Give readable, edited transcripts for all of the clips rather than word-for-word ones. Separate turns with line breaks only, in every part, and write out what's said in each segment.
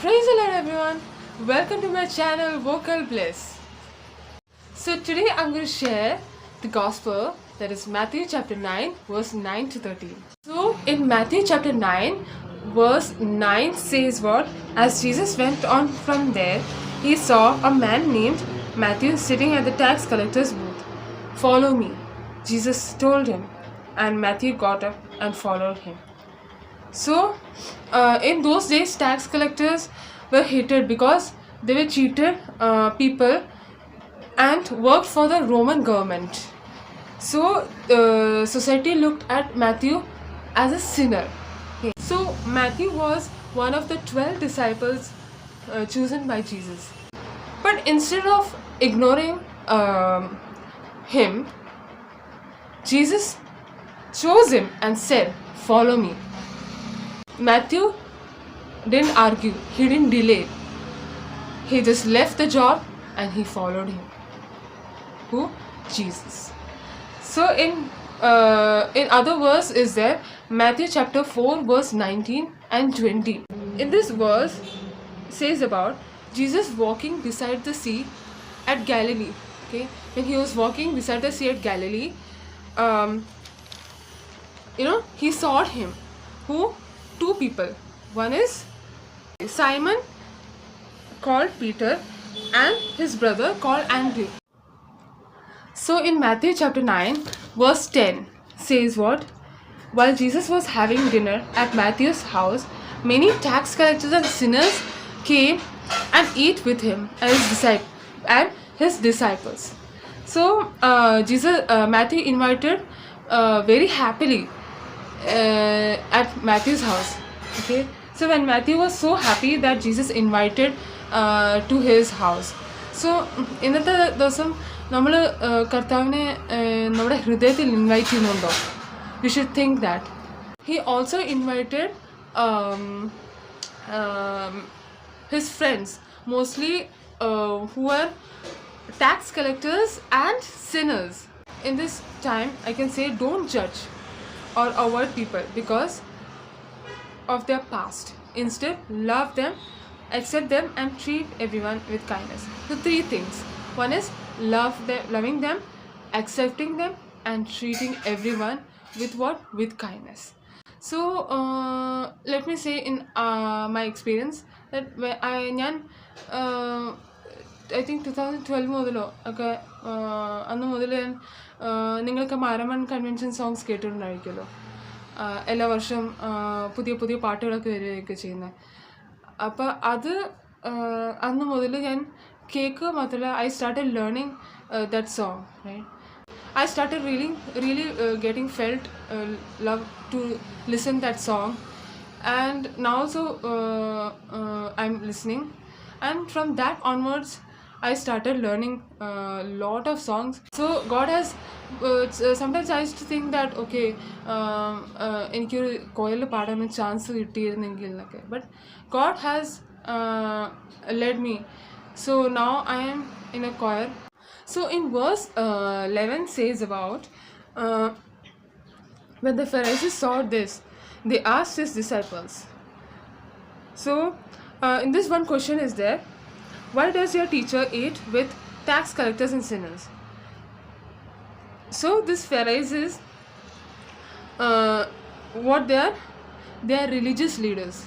Praise the Lord everyone. Welcome to my channel Vocal Bliss. So today I'm going to share the gospel, that is Matthew chapter 9 verse 9 to 13. So in Matthew chapter 9 verse 9 says what? As Jesus went on from there, he saw a man named Matthew sitting at the tax collector's booth. Follow me, Jesus told him, and Matthew got up and followed him. So, in those days, tax collectors were hated because they were cheated people and worked for the Roman government. So, society looked at Matthew as a sinner. Okay. So, Matthew was one of the 12 disciples chosen by Jesus. But instead of ignoring him, Jesus chose him and said, "Follow me." Matthew didn't argue, he didn't delay. He just left the job and he followed him. Who? Jesus. So in other verse is there Matthew chapter 4 verse 19 and 20. In this verse says about Jesus walking beside the sea at Galilee. Okay, when he was walking beside the sea at Galilee, he saw him. Who? Two people. One is Simon called Peter and his brother called Andrew. So in Matthew chapter 9 verse 10 says what? While Jesus was having dinner at Matthew's house, many tax collectors and sinners came and ate with him and his disciples. So Matthew invited very happily at Matthew's house. Okay, so when Matthew was so happy that Jesus invited to his house. So ഇന്നത്തെ ദിവസം നമ്മൾ കർത്താവിനെ നമ്മുടെ ഹൃദയത്തിൽ invite ചെയ്യുന്നുണ്ടോ? We should think that. He also invited his friends, mostly who were tax collectors and sinners. In this time, I can say don't judge or avoid people because of their past. Instead, love them, accept them, and treat everyone with kindness. So three things. One is loving them, accepting them, and treating everyone with what? With kindness. So let me say in my experience that I think 2012 മുതലോ ഒക്കെ അന്ന് മുതൽ ഞാൻ നിങ്ങൾക്ക് Maramon convention songs കേട്ടിട്ടുണ്ടായിരിക്കുമല്ലോ. എല്ലാ വർഷവും പുതിയ പുതിയ പാട്ടുകളൊക്കെ വരികയൊക്കെ ചെയ്യുന്നത്. അപ്പോൾ അത് അന്ന് മുതൽ ഞാൻ കേൾക്കുക മാത്രമല്ല, I started learning that song, right. I started really getting felt love to listen that song, and now also I'm listening, and from that onwards I started learning a lot of songs. So God has sometimes I used to think that okay, എനിക്കൊരു കൊയലിൽ പാടാൻ chance കിട്ടിയിരുന്നെങ്കിൽ എന്നൊക്കെ, but God has led me, so now I am in a choir. So in verse 11 says about when the Pharisees saw this, they asked his disciples. So in this one question is there, why does your teacher eat with tax collectors and sinners? So this Pharisees, what they are religious leaders.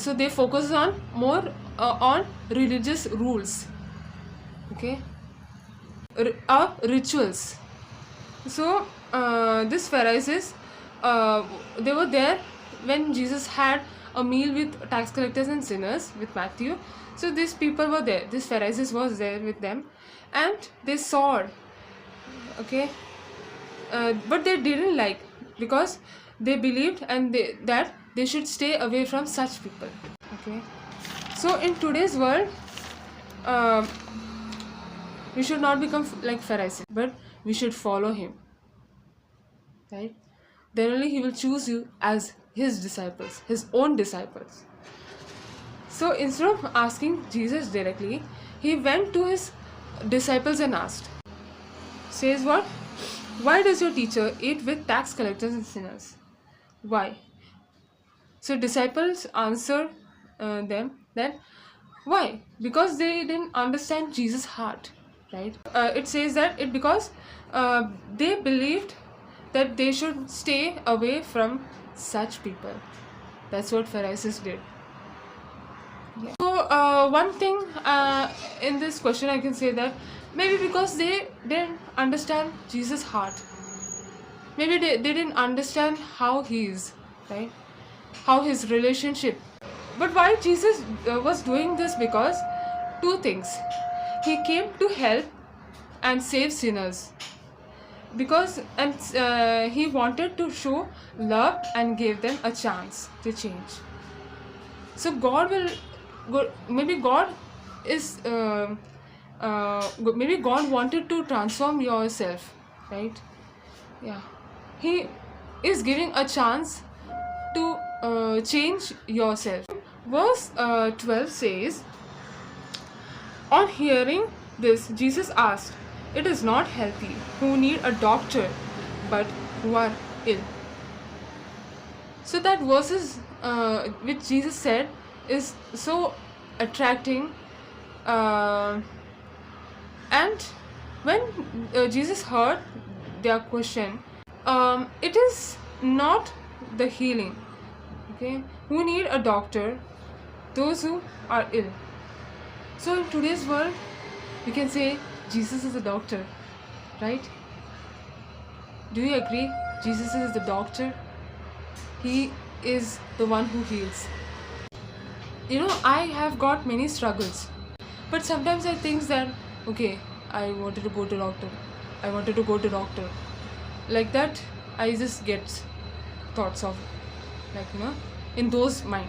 So they focus on more on religious rules. Okay, rituals. So this Pharisees, they were there when Jesus had a meal with tax collectors and sinners with Matthew. So these people were there, this Pharisees was there with them, and they saw it. Okay, but they didn't like, because they believed and that they should stay away from such people. Okay, so in today's world, we should not become like Pharisee, but we should follow him, right? Then only he will choose you as his disciples, his own disciples. So instead of asking Jesus directly, he went to his disciples and asked. Says what? Why does your teacher eat with tax collectors and sinners? Why? So disciples answered them. Then why? Because they didn't understand Jesus' heart, right? It says that it because they believed that they should stay away from such people. That's what Pharisees did. Yeah. So one thing in this question I can say that maybe because they didn't understand Jesus' heart. Maybe they didn't understand how he is, right? How his relationship. But why Jesus was doing this? Because two things. He came to help and save sinners. Because he wanted to show love and gave them a chance to change. So maybe God is maybe God wanted to transform yourself, right? Yeah, he is giving a chance to change yourself. Verse 12 says, on hearing this, Jesus asked, it is not healthy who need a doctor, but who are ill. So that verses which Jesus said is so attracting, and when Jesus heard their question, it is not the healing, okay, who need a doctor, those who are ill. So in today's world we can say Jesus is a doctor, right? Do you agree? Jesus is the doctor. He is the one who heals. I have got many struggles, but sometimes I think that okay, I wanted to go to doctor. Like that, I just get thoughts of in those mind.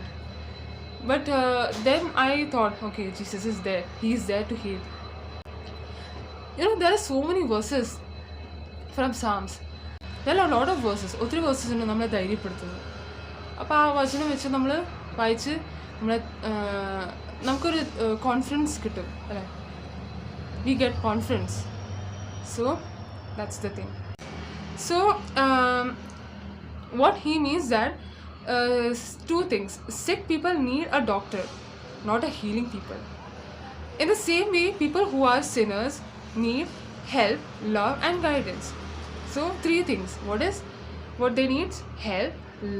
But then I thought, okay, Jesus is there. He is there to heal. There are so many verses from Psalms. There are a lot of verses. ഒത്തിരി verses ഉണ്ട് നമ്മളെ ധൈര്യപ്പെടുത്തുന്നത്. അപ്പോൾ ആ വചനം വെച്ച് നമ്മൾ വായിച്ച് നമുക്കൊരു കോൺഫിഡൻസ് കിട്ടും അല്ലേ? We get confidence. So that's the thing. So what he means that two things. Sick people need a doctor, not a healing people. In the same way, people who are sinners need help, love and guidance. So three things. What they need? Help,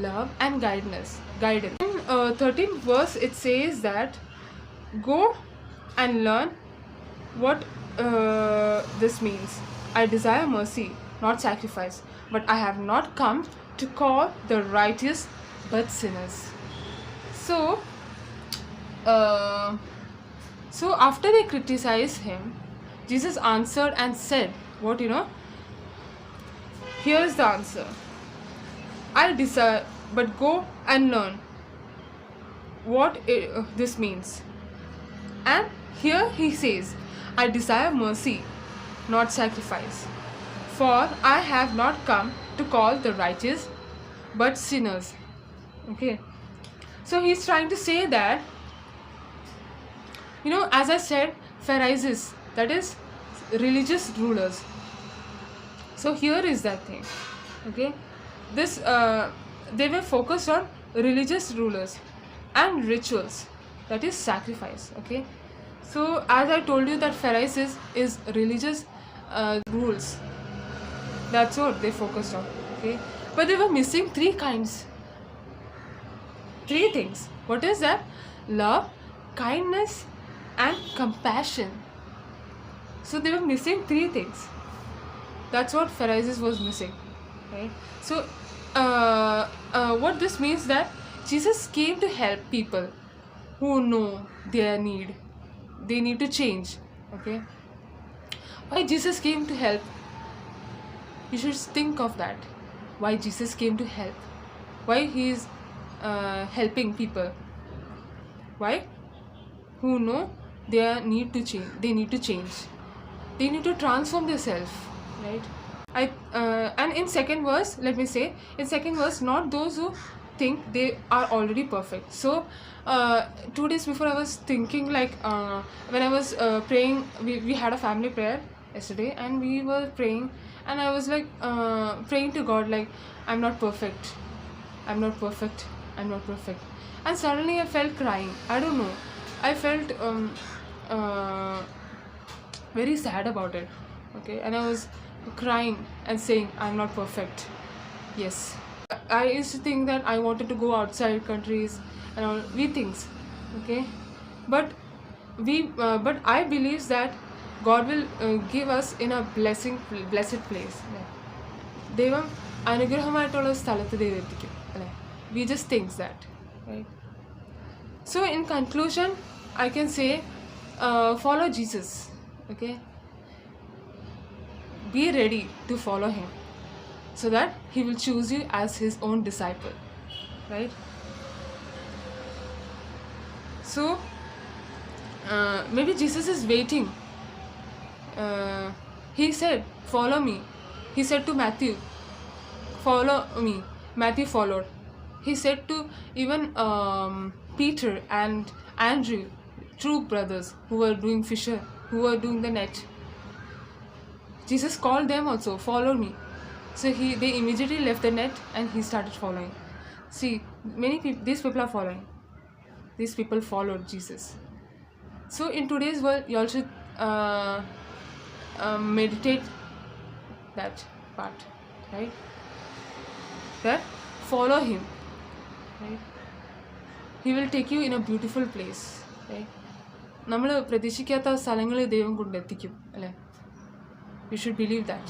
love and guidance. In 13th verse it says that go and learn what this means. I desire mercy, not sacrifice, but I have not come to call the righteous but sinners. So after they criticized him, Jesus answered and said, what here's the answer. I desire, but go and learn what this means. And here he says, I desire mercy, not sacrifice, for I have not come to call the righteous but sinners. Okay, so he's trying to say that as I said, Pharisees, that is religious rulers. So here is that thing. Okay, this they were focused on religious rulers and rituals, that is sacrifice. Okay, so as I told you that Pharisees is religious rules, that's what they focused on. Okay, but they were missing three things. What is that? Love, kindness and compassion. So they were missing three things. That's what Pharisees was missing, right? So what this means that Jesus came to help people who know their need. They need to change. Okay, why Jesus came to help? You should think of that. Why Jesus came to help? Why he is helping people? Why? Who know their need to change. They need to change. They need to transform themselves, right? And in second verse, let me say, in second verse, not those who think they are already perfect. So 2 days before I was thinking when I was praying, we had a family prayer yesterday and we were praying and I was praying to God I'm not perfect, I'm not perfect. And suddenly I felt crying. I don't know. I felt uh, very sad about it. Okay, and I was crying and saying, I'm not perfect. Yes. I used to think that I wanted to go outside countries and all we things. Okay, but but I believe that God will give us in a blessed place. ദൈവം അനുഗ്രഹമായിട്ടുള്ള സ്ഥലത്ത് ദൈവം എത്തിക്കും അല്ലേ. We just think that, right? So in conclusion, I can say, follow Jesus. Okay, be ready to follow him so that he will choose you as his own disciple, right? So maybe Jesus is waiting. He said, follow me. He said to Matthew, follow me. Matthew followed. He said to even Peter and Andrew, true brothers who were doing fisher, who were doing the net. Jesus called them also, follow me. So they immediately left the net and he started following. See, these people are following. These people followed Jesus. So in today's world, you all should meditate that part, right? That follow him, right? He will take you in a beautiful place, right? നമ്മൾ പ്രതീക്ഷിക്കാത്ത സ്ഥലങ്ങളിൽ ദൈവം കൊണ്ടെത്തിക്കും അല്ലേ. You should believe that.